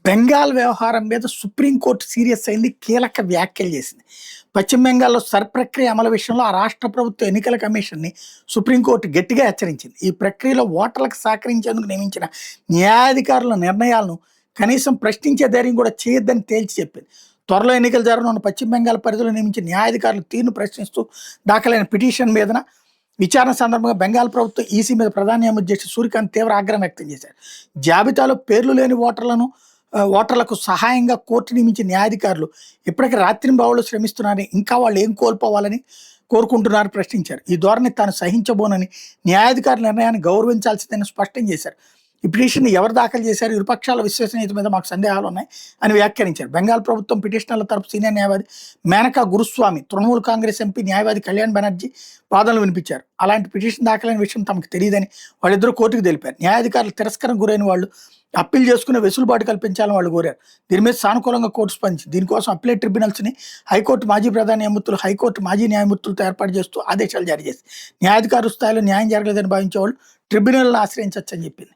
బెంగాల్ వ్యవహారం మీద supreme court serious అయింది. కీలక వ్యాఖ్యలు చేసింది. పశ్చిమ బెంగాల్‌లో ప్రక్రియ అమలు విషయంలో ఆ రాష్ట్ర ప్రభుత్వ ఎన్నికల కమిషన్‌ని సుప్రీంకోర్టు గట్టిగా హెచ్చరించింది. ఈ ప్రక్రియలో ఓటర్లకు సహకరించేందుకు నియమించిన న్యాయాధికారుల నిర్ణయాలను కనీసం ప్రశ్నించే ధైర్యం కూడా చేయొద్దని తేల్చి చెప్పింది. త్వరలో ఎన్నికలు జరగనున్న పశ్చిమ బెంగాల్ పరిధిలో నియమించిన న్యాయాధికారుల తీరును ప్రశ్నిస్తూ దాఖలైన పిటిషన్ మీదన విచారణ సందర్భంగా బెంగాల్ ప్రభుత్వం ఈసీ మీద ప్రధాన న్యాయమూర్తి సూర్యకాంత్ తీవ్ర ఆగ్రహం వ్యక్తం చేశారు. జాబితాలో పేర్లు లేని ఓటర్లకు సహాయంగా కోర్టు నియమించిన న్యాయాధికారులు ఇప్పటికీ రాత్రింబవళ్లు శ్రమిస్తున్నారని, ఇంకా వాళ్ళు ఏం కోల్పోవాలని కోరుకుంటున్నారని ప్రశ్నించారు. ఈ ధోరణి తాను సహించబోనని, న్యాయాధికారుల నిర్ణయాన్ని గౌరవించాల్సిందని స్పష్టం చేశారు. ఈ పిటిషన్ ఎవరు దాఖలు చేశారు, ఇరుపక్షాల విశ్వసనీయత మీద మాకు సందేహాలు ఉన్నాయి అని వ్యాఖ్యానించారు. బెంగాల్ ప్రభుత్వం పిటిషనర్ల తరపు సీనియర్ న్యాయవాది మేనకా గురుస్వామి, తృణమూల్ కాంగ్రెస్ ఎంపీ న్యాయవాది కళ్యాణ్ బెనర్జీ వాదనలు వినిపించారు. అలాంటి పిటిషన్ దాఖలైన విషయం తమకు తెలియదని వాళ్ళిద్దరూ కోర్టుకు తెలిపారు. న్యాయాధికారులు తిరస్కరణ గురైన వాళ్ళు అప్పీల్ చేసుకునే వెసులుబాటు కల్పించాలని వాళ్ళు కోరారు. దీని మీద సానుకూలంగా కోర్టు స్పందించింది. దీనికోసం అప్లైట్ ట్రిబ్యునల్స్ని హైకోర్టు మాజీ ప్రధాన న్యాయమూర్తులు, హైకోర్టు మాజీ న్యాయమూర్తులతో ఏర్పాటు చేస్తూ ఆదేశాలు జారీ చేసింది. న్యాయాధికారుల స్థాయిలో న్యాయం జరగలేదని భావించే వాళ్ళు ట్రిబ్యునల్ని ఆశ్రయించవచ్చని చెప్పింది.